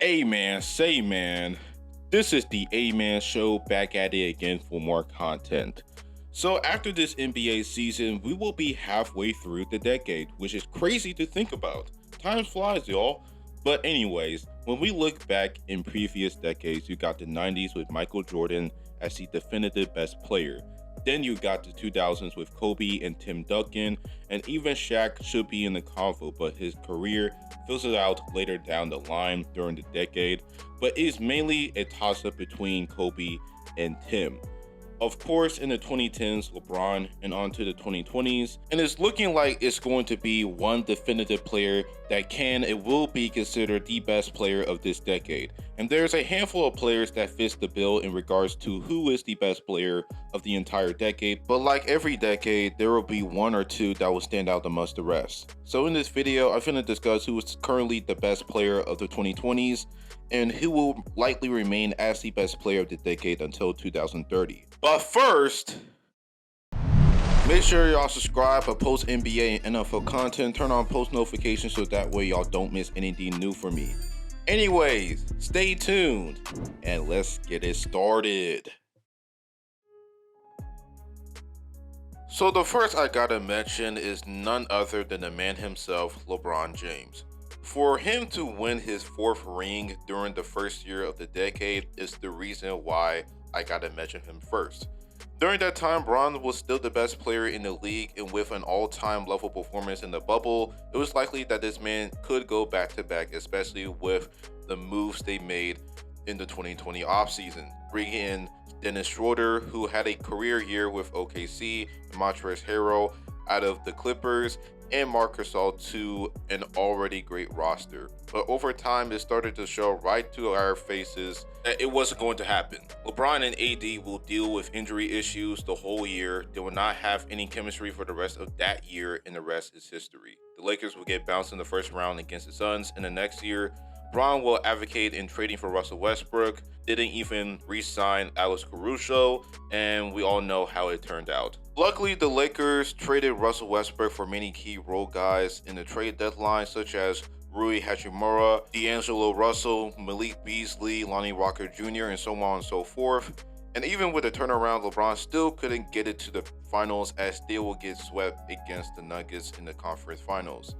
Hey man, say man, this is the A Man Show back at it again for more content. So, after this NBA season, we will be halfway through the decade, which is crazy to think about. Time flies, y'all. But, anyways, when we look back in previous decades, you got the 90s with Michael Jordan as the definitive best player. Then you got the 2000s with Kobe and Tim Duncan, and even Shaq should be in the convo, but his career fizzled out later down the line during the decade. But it's mainly a toss up between Kobe and Tim. Of course, in the 2010s, LeBron, and on to the 2020s. And it's looking like it's going to be one definitive player that it will be considered the best player of this decade. And there's a handful of players that fits the bill in regards to who is the best player of the entire decade. But like every decade, there will be one or two that will stand out amongst the rest. So in this video, I'm going to discuss who is currently the best player of the 2020s and who will likely remain as the best player of the decade until 2030. But first, make sure y'all subscribe for post NBA and NFL content. Turn on post notifications so that way y'all don't miss anything new from me. Anyways, stay tuned and let's get it started. So the first I gotta mention is none other than the man himself, LeBron James. For him to win his fourth ring during the first year of the decade is the reason why I gotta mention him first. During that time, Bron was still the best player in the league, and with an all-time level performance in the bubble, it was likely that this man could go back-to-back, especially with the moves they made in the 2020 offseason, bringing in Dennis Schroeder, who had a career year with OKC, Montrezl Harrell out of the Clippers, and Marc Gasol to an already great roster. But over time, it started to show right to our faces that it wasn't going to happen. LeBron and AD will deal with injury issues the whole year. They will not have any chemistry for the rest of that year, and the rest is history. The Lakers will get bounced in the first round against the Suns, and the next year, Bron will advocate in trading for Russell Westbrook, didn't even re-sign Alex Caruso, and we all know how it turned out. Luckily, the Lakers traded Russell Westbrook for many key role guys in the trade deadline, such as Rui Hachimura, D'Angelo Russell, Malik Beasley, Lonnie Walker Jr., and so on and so forth. And even with the turnaround, LeBron still couldn't get it to the finals as they will get swept against the Nuggets in the conference finals.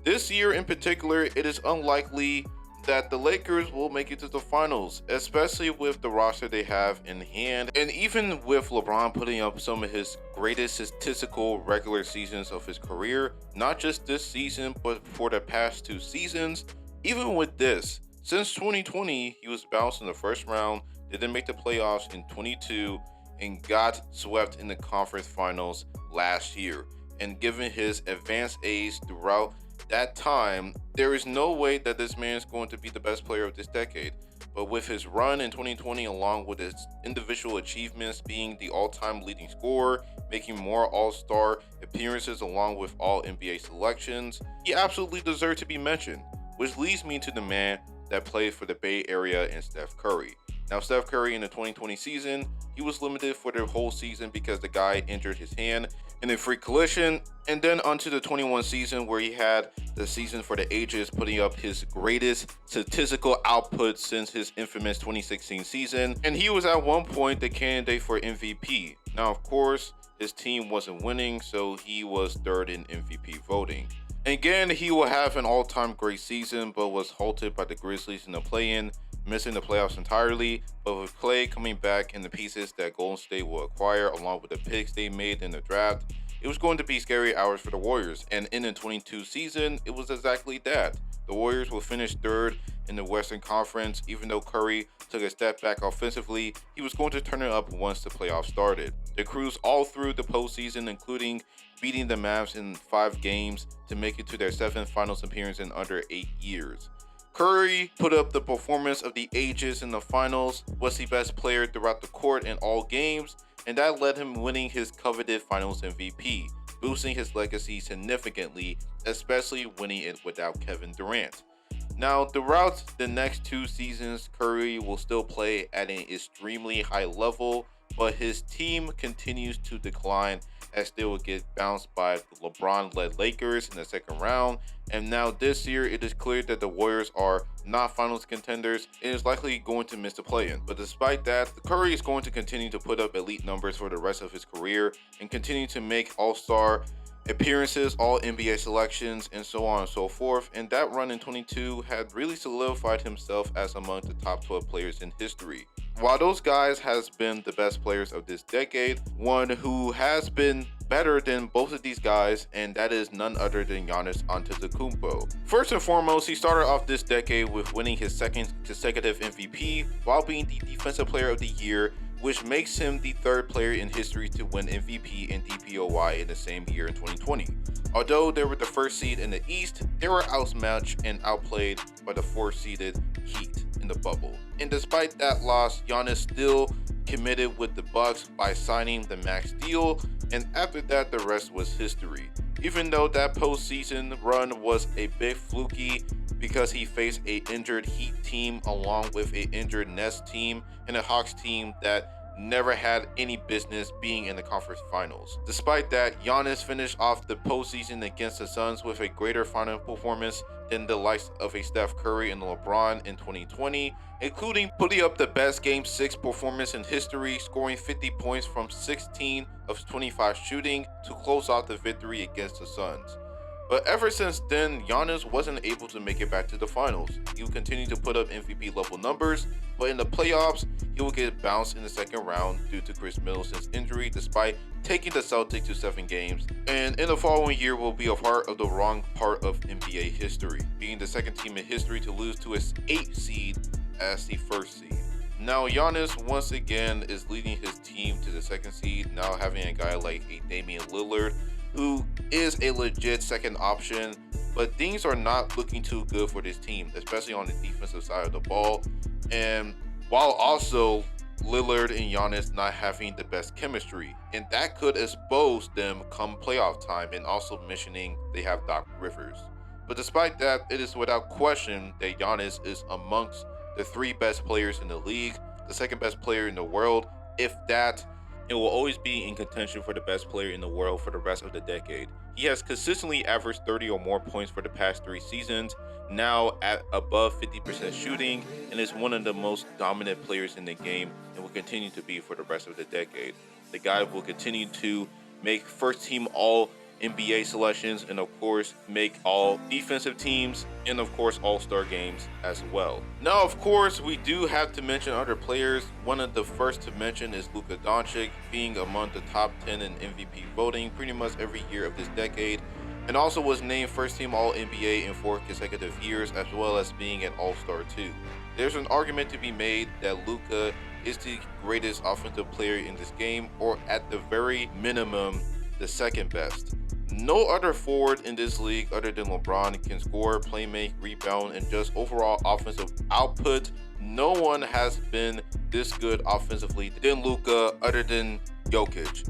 This year in particular, it is unlikely that the Lakers will make it to the finals, especially with the roster they have in hand, and even with LeBron putting up some of his greatest statistical regular seasons of his career, not just this season, but for the past two seasons. Even with this, since 2020, he was bounced in the first round, didn't make the playoffs in 22, and got swept in the conference finals last year. And given his advanced age throughout that time, there is no way that this man is going to be the best player of this decade. But with his run in 2020, along with his individual achievements, being the all-time leading scorer, making more all-star appearances along with all NBA selections, he absolutely deserved to be mentioned. Which leads me to the man that played for the Bay Area and Steph Curry. Now, Steph Curry in the 2020 season, he was limited for the whole season because the guy injured his hand in a freak collision, and then onto the 21 season where he had the season for the ages, putting up his greatest statistical output since his infamous 2016 season, and he was at one point the candidate for MVP. Now, of course, his team wasn't winning, so he was third in MVP voting. Again, he will have an all-time great season, but was halted by the Grizzlies in the play-in, missing the playoffs entirely. But with Clay coming back and the pieces that Golden State will acquire, along with the picks they made in the draft, it was going to be scary hours for the Warriors. And in the 22 season, it was exactly that. The Warriors will finish third in the Western Conference. Even though Curry took a step back offensively, he was going to turn it up once the playoffs started. They cruised all through the postseason, including beating the Mavs in 5 games to make it to their 7th finals appearance in under 8 years. Curry put up the performance of the ages in the finals, was the best player throughout the court in all games, and that led him winning his coveted finals MVP, boosting his legacy significantly, especially winning it without Kevin Durant. Now, throughout the next 2 seasons, Curry will still play at an extremely high level, but his team continues to decline as they would get bounced by the LeBron-led Lakers in the second round. And now this year, it is clear that the Warriors are not finals contenders and is likely going to miss the play-in. But despite that, Curry is going to continue to put up elite numbers for the rest of his career and continue to make all-star appearances, all NBA selections, and so on and so forth. And that run in 22 had really solidified himself as among the top 12 players in history. While those guys has been the best players of this decade, one who has been better than both of these guys, and that is none other than Giannis Antetokounmpo. First and foremost, he started off this decade with winning his second consecutive MVP while being the Defensive Player of the Year, which makes him the third player in history to win MVP and DPOY in the same year in 2020. Although they were the first seed in the East, they were outmatched and outplayed by the fourth-seeded Heat in the bubble. And despite that loss, Giannis still committed with the Bucks by signing the max deal, and after that, the rest was history. Even though that postseason run was a bit fluky because he faced an injured Heat team along with an injured Nets team and a Hawks team that never had any business being in the conference finals. Despite that, Giannis finished off the postseason against the Suns with a greater final performance than the likes of a Steph Curry and LeBron in 2020, including putting up the best Game 6 performance in history, scoring 50 points from 16 of 25 shooting to close out the victory against the Suns. But ever since then, Giannis wasn't able to make it back to the finals. He would continue to put up MVP level numbers, but in the playoffs, he would get bounced in the second round due to Chris Middleton's injury, despite taking the Celtics to 7 games. And in the following year will be a part of the wrong part of NBA history, being the second team in history to lose to its 8th seed as the first seed. Now Giannis once again is leading his team to the second seed, now having a guy like a Damian Lillard, who is a legit second option, but things are not looking too good for this team, especially on the defensive side of the ball. And while also Lillard and Giannis not having the best chemistry, and that could expose them come playoff time, and also mentioning they have Doc Rivers. But despite that, it is without question that Giannis is amongst the 3 best players in the league, the second best player in the world, if that. It will always be in contention for the best player in the world for the rest of the decade. He has consistently averaged 30 or more points for the past 3 seasons, now at above 50% shooting, and is one of the most dominant players in the game and will continue to be for the rest of the decade. The guy will continue to make first team all NBA selections, and of course make all defensive teams, and of course all-star games as well. Now of course we do have to mention other players. One of the first to mention is Luka Doncic, being among the top 10 in MVP voting pretty much every year of this decade, and also was named first team all-NBA in 4 consecutive years, as well as being an all-star too. There's an argument to be made that Luka is the greatest offensive player in this game, or at the very minimum the second best. No other forward in this league other than LeBron can score, play make, rebound, and just overall offensive output. No one has been this good offensively than Luka other than Jokic.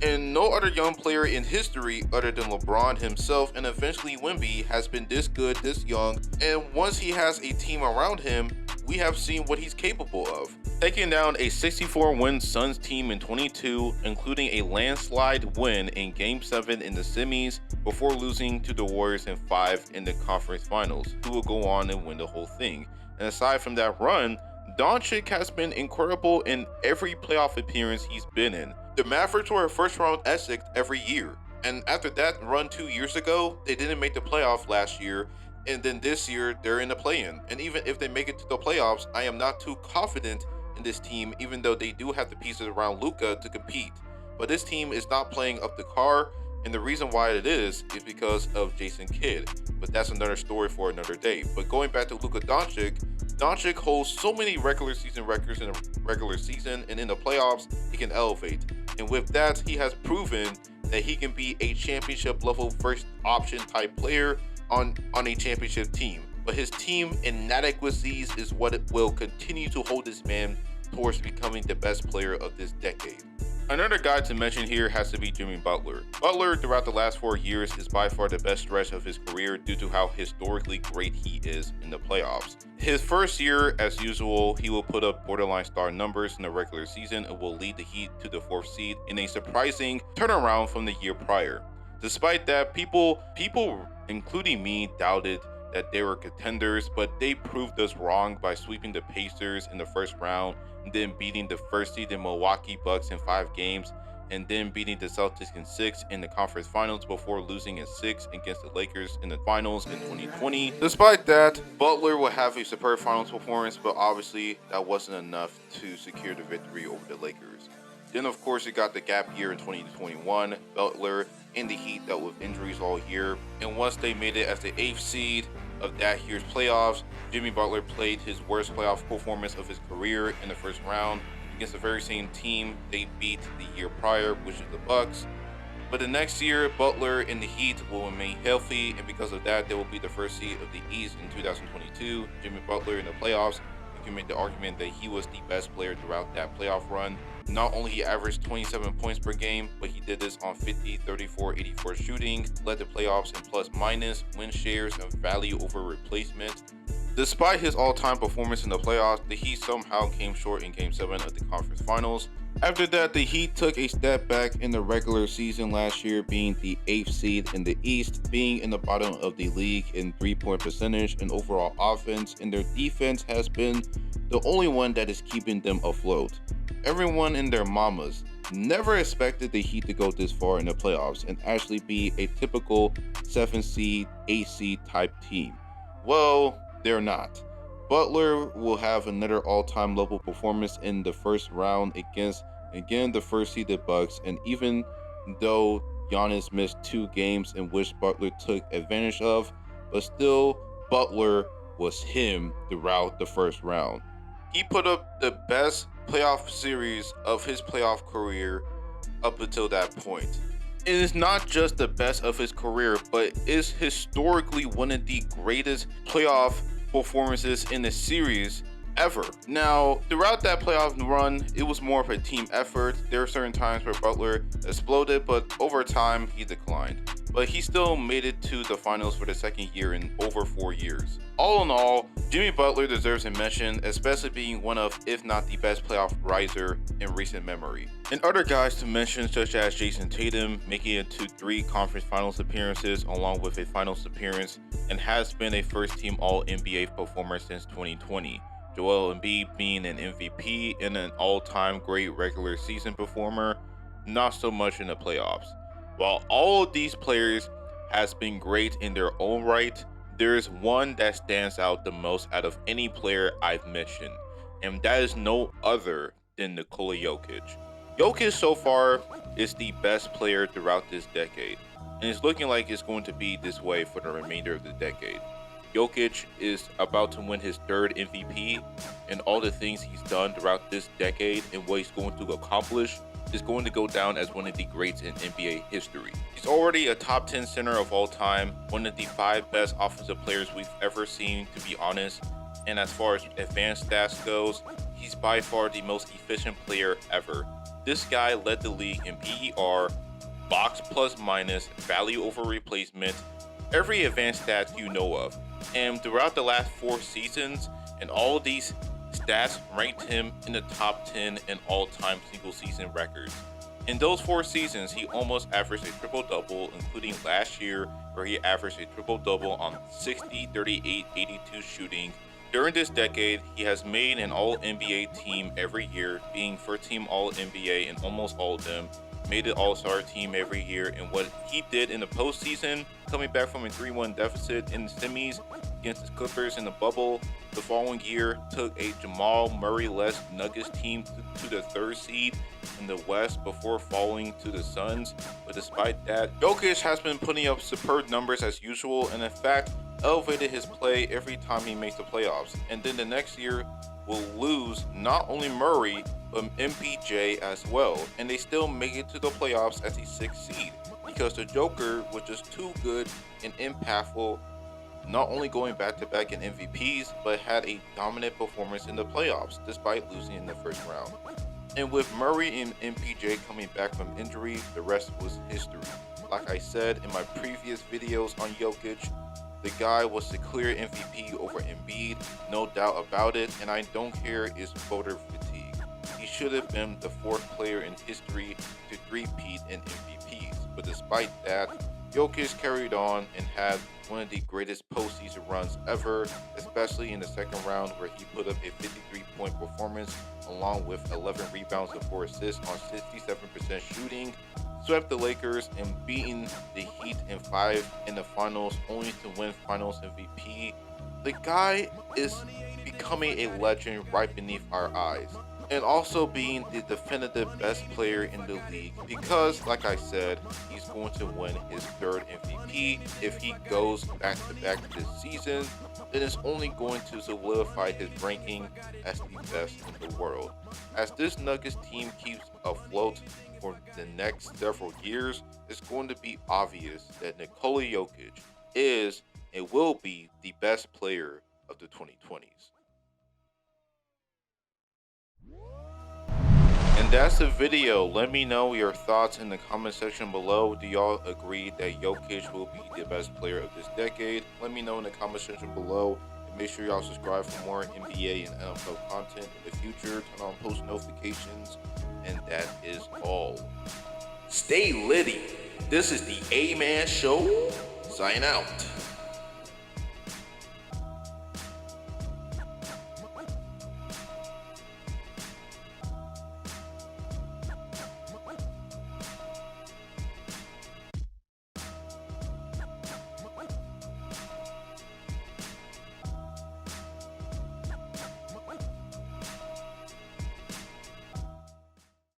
And no other young player in history other than LeBron himself and eventually Wemby has been this good, this young, and once he has a team around him, we have seen what he's capable of. Taking down a 64-win Suns team in 22, including a landslide win in Game 7 in the semis before losing to the Warriors in 5 in the conference finals, who will go on and win the whole thing. And aside from that run, Doncic has been incredible in every playoff appearance he's been in. The Mavericks were a first-round exit every year, and after that run 2 years ago, they didn't make the playoff last year, and then this year they're in the play-in. And even if they make it to the playoffs, I am not too confident in this team, even though they do have the pieces around Luka to compete. But this team is not playing up the car, and the reason why it is because of Jason Kidd. But that's another story for another day. But going back to Luka Doncic, Doncic holds so many regular season records in a regular season, and in the playoffs, he can elevate. And with that, he has proven that he can be a championship level first option type player on a championship team. But his team inadequacies is what it will continue to hold this man towards becoming the best player of this decade. Another guy to mention here has to be Jimmy Butler. Butler, throughout the last 4 years, is by far the best stretch of his career due to how historically great he is in the playoffs. His first year, as usual, he will put up borderline star numbers in the regular season and will lead the Heat to the 4th seed in a surprising turnaround from the year prior. Despite that, people, including me, doubted that they were contenders, but they proved us wrong by sweeping the Pacers in the first round, and then beating the first seed in Milwaukee Bucks in 5 games, and then beating the Celtics in 6 in the conference finals before losing in 6 against the Lakers in the finals in 2020. Despite that, Butler will have a superb finals performance, but obviously that wasn't enough to secure the victory over the Lakers. Then, of course, you got the gap year in 2021. Butler and the Heat dealt with injuries all year, and once they made it as the 8th seed of that year's playoffs, Jimmy Butler played his worst playoff performance of his career in the first round against the very same team they beat the year prior, which is the Bucks. But the next year, Butler and the Heat will remain healthy, and because of that, they will be the first seed of the East in 2022. Jimmy Butler in the playoffs, you can make the argument that he was the best player throughout that playoff run. Not only he averaged 27 points per game, but he did this on 50, 34, 84 shooting, led the playoffs in plus minus, win shares, and value over replacement. Despite his all-time performance in the playoffs, the Heat somehow came short in Game 7 of the conference finals. After that, the Heat took a step back in the regular season last year, being the 8th seed in the East, being in the bottom of the league in 3-point percentage and overall offense, and their defense has been the only one that is keeping them afloat. Everyone and their mamas never expected the Heat to go this far in the playoffs and actually be a typical 7 seed, 8 seed type team. Well, they're not. Butler will have another all-time level performance in the first round against, again, the first seeded Bucks, and even though Giannis missed 2 games in which Butler took advantage of, but still, Butler was him throughout the first round. He put up the best playoff series of his playoff career up until that point. It is not just the best of his career, but is historically one of the greatest playoff performances in the series ever. Now, throughout that playoff run, it was more of a team effort. There were certain times where Butler exploded, but over time, he declined. But he still made it to the finals for the second year in over 4 years. All in all, Jimmy Butler deserves a mention, especially being one of, if not the best playoff riser in recent memory. And other guys to mention, such as Jason Tatum, making it to 3 conference finals appearances along with a finals appearance, and has been a first-team All-NBA performer since 2020. Joel Embiid being an MVP and an all-time great regular season performer, not so much in the playoffs. While all of these players has been great in their own right, there is one that stands out the most out of any player I've mentioned, and that is no other than Nikola Jokic. Jokic so far is the best player throughout this decade, and it's looking like it's going to be this way for the remainder of the decade. Jokic is about to win his 3rd MVP, and all the things he's done throughout this decade and what he's going to accomplish is going to go down as one of the greats in NBA history. He's already a top 10 center of all time, one of the 5 best offensive players we've ever seen, to be honest. And as far as advanced stats goes, he's by far the most efficient player ever. This guy led the league in PER, box plus minus, value over replacement, every advanced stat you know of. And throughout the last 4 seasons, and all of these stats ranked him in the top 10 in all-time single-season records. In those 4 seasons, he almost averaged a triple-double, including last year, where he averaged a triple-double on 60, 38, 82 shooting. During this decade, he has made an All-NBA team every year, being first-team All-NBA in almost all of them, made an All-Star team every year, and what he did in the postseason, coming back from a 3-1 deficit in the semis against the Clippers in the bubble, the following year took a Jamal Murray-less Nuggets team to the 3rd seed in the West before falling to the Suns. But despite that, Jokic has been putting up superb numbers as usual, and in fact, elevated his play every time he makes the playoffs. And then the next year will lose not only Murray, but MPJ as well, and they still make it to the playoffs as a 6th seed because the Joker was just too good and impactful, not only going back-to-back in MVPs, but had a dominant performance in the playoffs despite losing in the first round. And with Murray and MPJ coming back from injury, the rest was history. Like I said in my previous videos on Jokic, the guy was the clear MVP over Embiid, no doubt about it, and I don't care is voter fatigue. He should have been the fourth player in history to three-peat in MVPs, but despite that, Jokic carried on and had one of the greatest postseason runs ever, especially in the second round where he put up a 53-point performance along with 11 rebounds and 4 assists on 67% shooting, swept the Lakers and beaten the Heat in 5 in the finals, only to win Finals MVP. The guy is becoming a legend right beneath our eyes, and also being the definitive best player in the league because, like I said, he's going to win his third MVP. If he goes back-to-back this season, then it's only going to solidify his ranking as the best in the world. As this Nuggets team keeps afloat for the next several years, it's going to be obvious that Nikola Jokic is and will be the best player of the 2020s. And that's the video. Let me know your thoughts in the comment section below. Do y'all agree that Jokic will be the best player of this decade? Let me know in the comment section below. And make sure y'all subscribe for more NBA and NFL content in the future. Turn on post notifications. And that is all. Stay litty. This is the A-Man Show. Sign out.